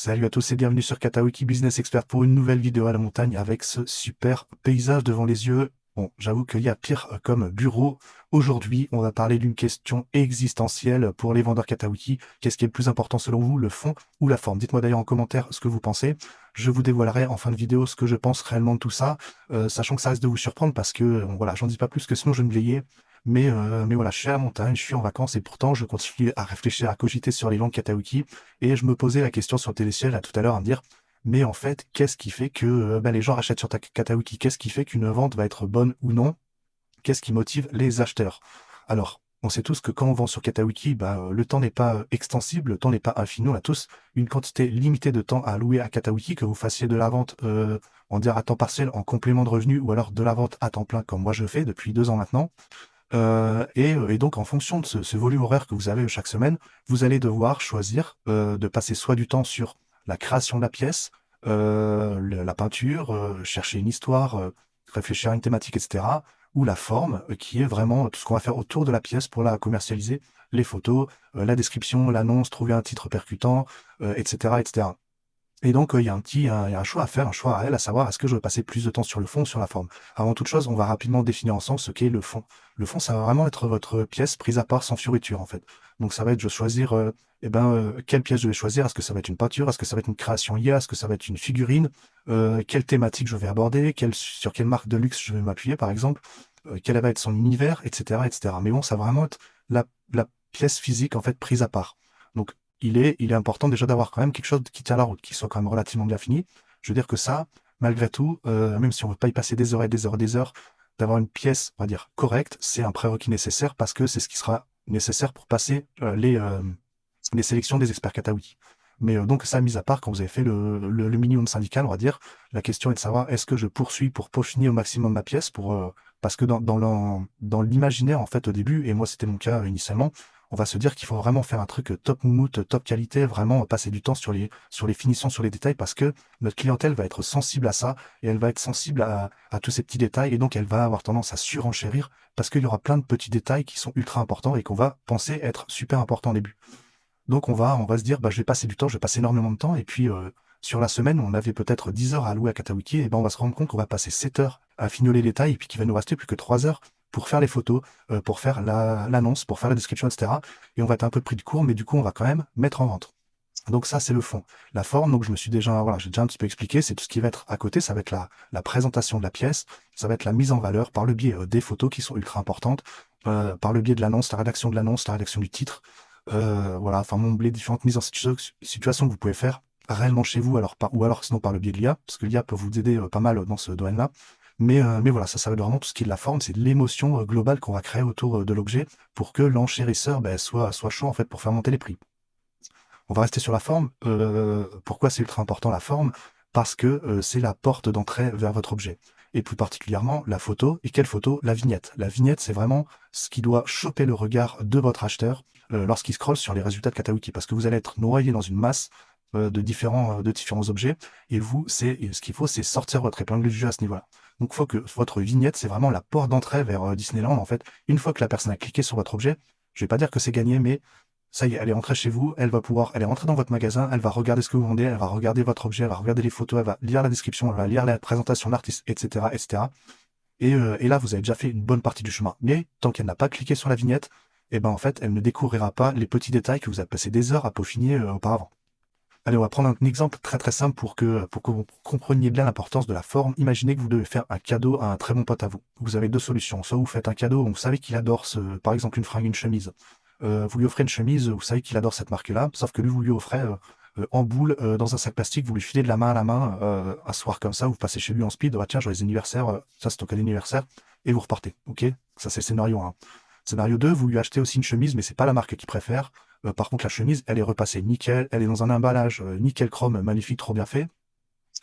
Salut à tous et bienvenue sur Katawiki Business Expert pour une nouvelle vidéo à la montagne avec ce super paysage devant les yeux. Bon, j'avoue qu'il y a pire comme bureau. Aujourd'hui, on va parler d'une question existentielle pour les vendeurs Katawiki. Qu'est-ce qui est le plus important selon vous, le fond ou la forme? Dites-moi d'ailleurs en commentaire ce que vous pensez. Je vous dévoilerai en fin de vidéo ce que je pense réellement de tout ça, sachant que ça risque de vous surprendre parce que, voilà, j'en dis pas plus que sinon je me grillais. Mais voilà, je suis à la montagne, je suis en vacances et pourtant je continue à réfléchir, à cogiter sur les langues Katawiki. Et je me posais la question sur Téléciel à tout à l'heure à me dire, mais en fait, qu'est-ce qui fait que les gens achètent sur ta Katawiki? Qu'est-ce qui fait qu'une vente va être bonne ou non? Qu'est-ce qui motive les acheteurs? Alors, on sait tous que quand on vend sur Katawiki, le temps n'est pas extensible, le temps n'est pas infini. On a tous une quantité limitée de temps à allouer à Katawiki, que vous fassiez de la vente, on dirait à temps partiel, en complément de revenu, ou alors de la vente à temps plein, comme moi je fais depuis 2 ans maintenant. Et donc, en fonction de ce volume horaire que vous avez chaque semaine, vous allez devoir choisir de passer soit du temps sur la création de la pièce, la peinture, chercher une histoire, réfléchir à une thématique, etc., ou la forme, qui est vraiment tout ce qu'on va faire autour de la pièce pour la commercialiser, les photos, la description, l'annonce, trouver un titre percutant, etc., etc. Et donc, il y a un choix à faire, un choix à savoir est-ce que je veux passer plus de temps sur le fond ou sur la forme. Avant toute chose, on va rapidement définir ensemble ce qu'est le fond. Le fond, ça va vraiment être votre pièce prise à part sans fioriture, en fait. Donc, ça va être, je vais choisir, quelle pièce je vais choisir. Est-ce que ça va être une peinture? Est-ce que ça va être une création IA? Est-ce que ça va être une figurine? Quelle thématique je vais aborder? Sur quelle marque de luxe je vais m'appuyer, par exemple? Quel va être son univers, etc., etc. Mais bon, ça va vraiment être la pièce physique, en fait, prise à part. Donc, il est important déjà d'avoir quand même quelque chose qui tient la route, qui soit quand même relativement bien fini. Je veux dire que ça, malgré tout, même si on ne veut pas y passer des heures et des heures et des heures, d'avoir une pièce, on va dire, correcte, c'est un prérequis nécessaire parce que c'est ce qui sera nécessaire pour passer les sélections des experts Katawi. Mais donc ça, mis à part, quand vous avez fait le minimum syndical, on va dire, la question est de savoir est-ce que je poursuis pour peaufiner au maximum ma pièce parce que dans l'imaginaire, en fait, au début, et moi c'était mon cas initialement, on va se dire qu'il faut vraiment faire un truc top moumoute, top qualité, vraiment passer du temps sur les finitions, sur les détails, parce que notre clientèle va être sensible à ça, et elle va être sensible à tous ces petits détails, et donc elle va avoir tendance à surenchérir, parce qu'il y aura plein de petits détails qui sont ultra importants et qu'on va penser être super importants au début. Donc on va se dire, je vais passer du temps, je vais passer énormément de temps, et puis sur la semaine, on avait peut-être 10 heures à allouer à Katawiki, et on va se rendre compte qu'on va passer 7 heures à fignoler les détails, et puis qu'il va nous rester plus que 3 heures pour faire les photos, pour faire l'annonce, pour faire la description, etc. Et on va être un peu pris de court, mais du coup, on va quand même mettre en vente. Donc ça, c'est le fond. La forme, donc je me suis déjà, voilà, j'ai déjà un petit peu expliqué, c'est tout ce qui va être à côté, ça va être la présentation de la pièce, ça va être la mise en valeur par le biais des photos qui sont ultra importantes, par le biais de l'annonce, la rédaction de l'annonce, la rédaction du titre, voilà, enfin, les différentes mises en situation que vous pouvez faire réellement chez vous, ou alors sinon par le biais de l'IA, parce que l'IA peut vous aider pas mal dans ce domaine-là. Mais voilà, ça va être vraiment tout ce qui est de la forme, c'est de l'émotion globale qu'on va créer autour de l'objet pour que l'enchérisseur soit chaud en fait pour faire monter les prix. On va rester sur la forme. Pourquoi c'est ultra important la forme? Parce que c'est la porte d'entrée vers votre objet. Et plus particulièrement la photo. Et quelle photo? La vignette. La vignette, c'est vraiment ce qui doit choper le regard de votre acheteur lorsqu'il scrolle sur les résultats de Katawiki. Parce que vous allez être noyé dans une masse de différents objets. Et ce qu'il faut, c'est sortir votre épingle du jeu à ce niveau-là. Donc, il faut que votre vignette, c'est vraiment la porte d'entrée vers Disneyland. En fait, une fois que la personne a cliqué sur votre objet, je vais pas dire que c'est gagné, mais ça y est, elle est rentrée chez vous, elle est rentrée dans votre magasin, elle va regarder ce que vous vendez, elle va regarder votre objet, elle va regarder les photos, elle va lire la description, elle va lire la présentation de l'artiste, etc., etc. Et là, vous avez déjà fait une bonne partie du chemin. Mais tant qu'elle n'a pas cliqué sur la vignette, en fait, elle ne découvrira pas les petits détails que vous avez passé des heures à peaufiner auparavant. Allez, on va prendre un exemple très très simple pour que vous compreniez bien l'importance de la forme. Imaginez que vous devez faire un cadeau à un très bon pote à vous. Vous avez deux solutions. Soit vous faites un cadeau, vous savez qu'il adore par exemple une fringue, une chemise. Vous lui offrez une chemise, vous savez qu'il adore cette marque-là, sauf que lui, vous lui offrez en boule, dans un sac plastique, vous lui filez de la main à la main, un soir comme ça, vous passez chez lui en speed, tiens, joyeux anniversaire, ça c'est ton cadeau d'anniversaire, et vous repartez, ok? Ça c'est le scénario 1. Scénario 2, vous lui achetez aussi une chemise, mais c'est pas la marque qu'il préfère. Par contre, la chemise, elle est repassée nickel, elle est dans un emballage nickel chrome, magnifique, trop bien fait.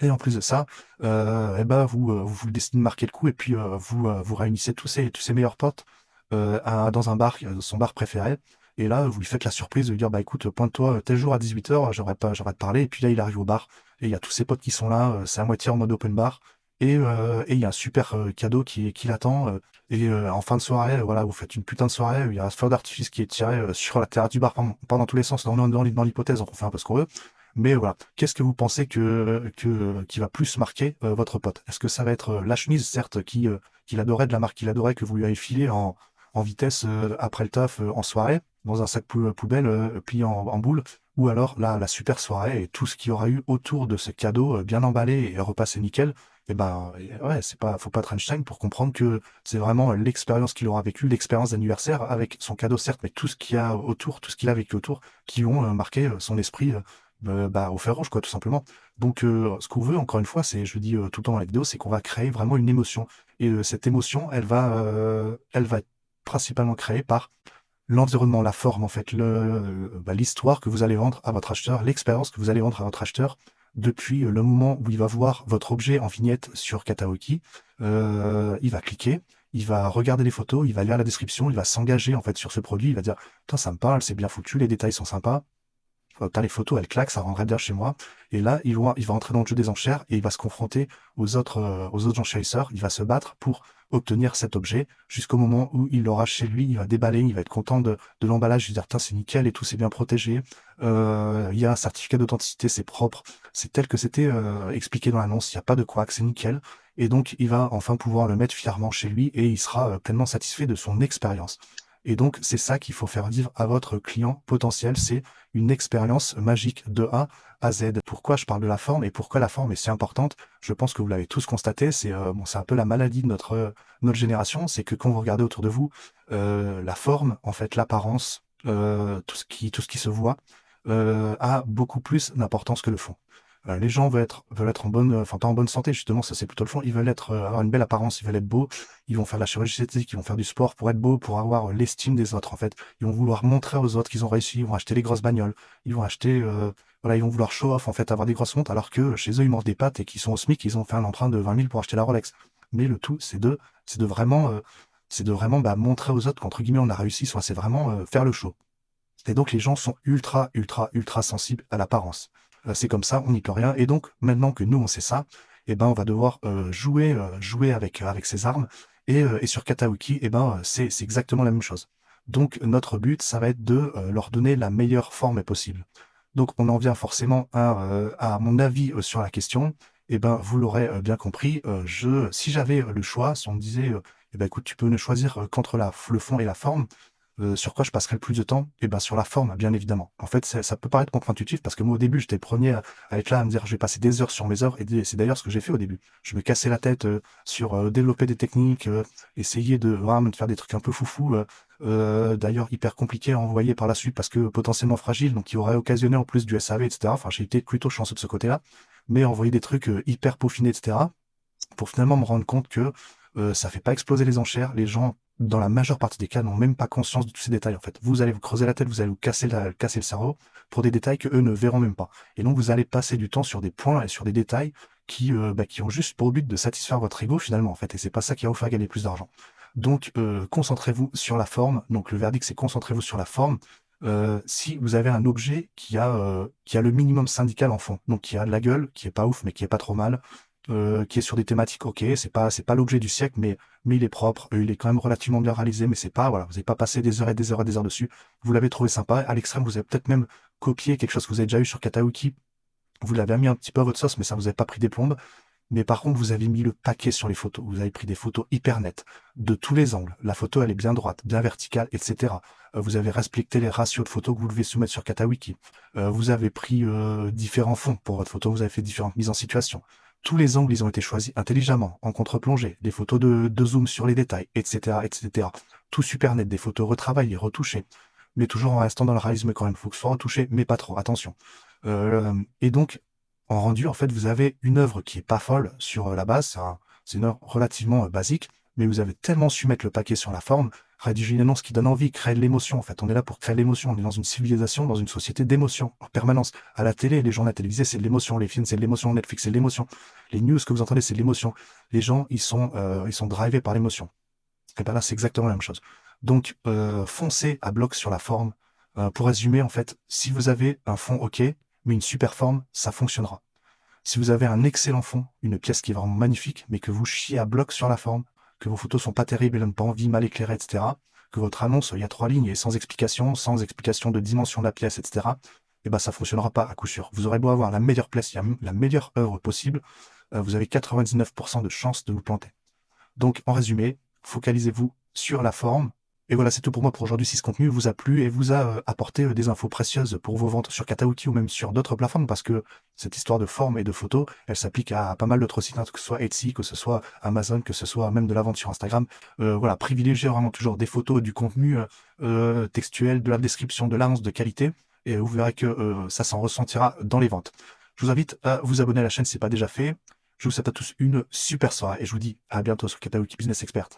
Et en plus de ça, vous décidez de marquer le coup et puis vous réunissez tous ces meilleurs potes dans un bar, son bar préféré. Et là, vous lui faites la surprise de lui dire, écoute, pointe-toi tel jour à 18h, j'aurais te parler. Et puis là, il arrive au bar et il y a tous ses potes qui sont là, c'est à moitié en mode open bar. Et il y a un super cadeau qui l'attend. En fin de soirée, voilà, vous faites une putain de soirée. Il y a un feu d'artifice qui est tiré sur la terrasse du bar pendant tous les sens, dans l'hypothèse, donc on fait un peu ce qu'on veut. Mais voilà, qu'est-ce que vous pensez qui va plus marquer votre pote? Est-ce que ça va être la chemise, certes, qu'il adorait, de la marque qu'il adorait, que vous lui avez filé en vitesse après le taf en soirée, dans un sac poubelle plié en boule, ou alors la super soirée et tout ce qu'il y aura eu autour de ce cadeau bien emballé et repassé nickel? Et ben ouais, faut pas être Einstein pour comprendre que c'est vraiment l'expérience qu'il aura vécue, l'expérience d'anniversaire avec son cadeau certes, mais tout ce qu'il y a autour, tout ce qu'il a vécu autour, qui ont marqué son esprit au fer rouge, quoi, tout simplement. Donc, ce qu'on veut, encore une fois, c'est, je le dis tout le temps dans la vidéo, c'est qu'on va créer vraiment une émotion. Et cette émotion, elle va être principalement créée par l'environnement, la forme, en fait, l'histoire que vous allez vendre à votre acheteur, l'expérience que vous allez vendre à votre acheteur depuis le moment où il va voir votre objet en vignette sur Kataoki. Il va cliquer, il va regarder les photos, il va lire la description, il va s'engager en fait sur ce produit, il va dire, putain, ça me parle, c'est bien foutu, les détails sont sympas. T'as les photos, elles claquent, ça rendrait bien chez moi. Et là, il va entrer dans le jeu des enchères et il va se confronter aux autres enchérisseurs. Il va se battre pour obtenir cet objet jusqu'au moment où il l'aura chez lui. Il va déballer, il va être content de l'emballage. Il va dire, putain, c'est nickel et tout, c'est bien protégé. Il y a un certificat d'authenticité, c'est propre. C'est tel que c'était expliqué dans l'annonce. Il n'y a pas de couac, c'est nickel. Et donc, il va enfin pouvoir le mettre fièrement chez lui et il sera pleinement satisfait de son expérience. Et donc, c'est ça qu'il faut faire vivre à votre client potentiel, c'est une expérience magique de A à Z. Pourquoi je parle de la forme et pourquoi la forme est si importante? Je pense que vous l'avez tous constaté, c'est un peu la maladie de notre génération, c'est que quand vous regardez autour de vous, la forme, en fait, l'apparence, tout ce qui se voit, a beaucoup plus d'importance que le fond. Les gens veulent être en bonne, enfin pas en bonne santé, justement, ça c'est plutôt le fond. Ils veulent avoir une belle apparence, ils veulent être beaux, ils vont faire de la chirurgie esthétique, ils vont faire du sport pour être beaux, pour avoir l'estime des autres, en fait. Ils vont vouloir montrer aux autres qu'ils ont réussi, ils vont acheter les grosses bagnoles, ils vont acheter, voilà, ils vont vouloir show off, en fait, avoir des grosses montres, alors que chez eux, ils mangent des pâtes et qu'ils sont au SMIC, ils ont fait un emprunt de 20 000 pour acheter la Rolex. Mais le tout, c'est de vraiment, montrer aux autres qu'entre guillemets, on a réussi, soit c'est vraiment faire le show. Et donc les gens sont ultra, ultra, ultra sensibles à l'apparence. C'est comme ça, on n'y peut rien. Et donc maintenant que nous on sait ça, eh ben on va devoir jouer avec ces armes. Et sur Katawiki, eh ben c'est exactement la même chose. Donc notre but, ça va être de leur donner la meilleure forme possible. Donc on en vient forcément à mon avis sur la question. Eh ben vous l'aurez bien compris. Si j'avais le choix, si on me disait, eh ben écoute, tu peux ne choisir qu'entre le fond et la forme. Sur quoi je passerai le plus de temps? Eh ben, sur la forme, bien évidemment. En fait, ça peut paraître contre-intuitif parce que moi, au début, j'étais le premier à être là, à me dire, je vais passer des heures sur mes heures. Et c'est d'ailleurs ce que j'ai fait au début. Je me cassais la tête sur développer des techniques, essayer de vraiment de faire des trucs un peu foufou, d'ailleurs hyper compliqués à envoyer par la suite parce que potentiellement fragile, donc qui aurait occasionné en plus du SAV, etc. Enfin, j'ai été plutôt chanceux de ce côté-là. Mais envoyer des trucs hyper peaufinés, etc. pour finalement me rendre compte que ça fait pas exploser les enchères. Les gens, dans la majeure partie des cas, n'ont même pas conscience de tous ces détails. En fait, vous allez vous creuser la tête, vous allez vous casser le cerveau pour des détails que eux ne verront même pas. Et donc, vous allez passer du temps sur des points et sur des détails qui ont juste pour but de satisfaire votre ego finalement. En fait, et c'est pas ça qui va vous faire gagner plus d'argent. Donc, concentrez-vous sur la forme. Donc, le verdict, c'est concentrez-vous sur la forme. Si vous avez un objet qui a le minimum syndical en fond, donc qui a de la gueule, qui est pas ouf, mais qui est pas trop mal, qui est sur des thématiques, ok, c'est pas l'objet du siècle, mais il est propre, il est quand même relativement bien réalisé, mais c'est pas, voilà, vous n'avez pas passé des heures et des heures et des heures dessus, vous l'avez trouvé sympa, à l'extrême, vous avez peut-être même copié quelque chose que vous avez déjà eu sur Katawiki, vous l'avez mis un petit peu à votre sauce, mais ça vous avez pas pris des plombes, mais par contre, vous avez mis le paquet sur les photos, vous avez pris des photos hyper nettes, de tous les angles, la photo, elle est bien droite, bien verticale, etc. Vous avez respecté les ratios de photos que vous devez soumettre sur Katawiki. Vous avez pris différents fonds pour votre photo, vous avez fait différentes mises en situation. Tous les angles, ils ont été choisis intelligemment, en contre-plongée, des photos de zoom sur les détails, etc., etc. Tout super net, des photos retravaillées, retouchées, mais toujours en restant dans le réalisme quand même. Il faut que ce soit retouché, mais pas trop, attention. Et donc, en rendu, en fait, vous avez une œuvre qui est pas folle sur la base, c'est une œuvre relativement basique, mais vous avez tellement su mettre le paquet sur la forme, rédiger une annonce qui donne envie, créer de l'émotion. En fait, on est là pour créer de l'émotion. On est dans une civilisation, dans une société d'émotion en permanence. À la télé, les journaux télévisés, c'est de l'émotion. Les films, c'est de l'émotion. Netflix, c'est de l'émotion. Les news que vous entendez, c'est de l'émotion. Les gens, ils sont drivés par l'émotion. Et ben là, c'est exactement la même chose. Donc, foncez à bloc sur la forme. Pour résumer, en fait, si vous avez un fond OK, mais une super forme, ça fonctionnera. Si vous avez un excellent fond, une pièce qui est vraiment magnifique, mais que vous chiez à bloc sur la forme, que vos photos sont pas terribles, elles donnent pas envie, mal éclairées, etc., que votre annonce, il y a 3 lignes et sans explication de dimension de la pièce, etc., et ben ça fonctionnera pas à coup sûr. Vous aurez beau avoir la meilleure place, la meilleure œuvre possible, vous avez 99% de chances de vous planter. Donc, en résumé, focalisez-vous sur la forme. Et voilà, c'est tout pour moi pour aujourd'hui. Si ce contenu vous a plu et vous a apporté des infos précieuses pour vos ventes sur Katauki ou même sur d'autres plateformes, parce que cette histoire de forme et de photos, elle s'applique à pas mal d'autres sites, hein, que ce soit Etsy, que ce soit Amazon, que ce soit même de la vente sur Instagram. Voilà, privilégiez vraiment toujours des photos, du contenu textuel, de la description, de l'annonce de qualité, et vous verrez que ça s'en ressentira dans les ventes. Je vous invite à vous abonner à la chaîne si ce n'est pas déjà fait. Je vous souhaite à tous une super soirée et je vous dis à bientôt sur Katauki Business Expert.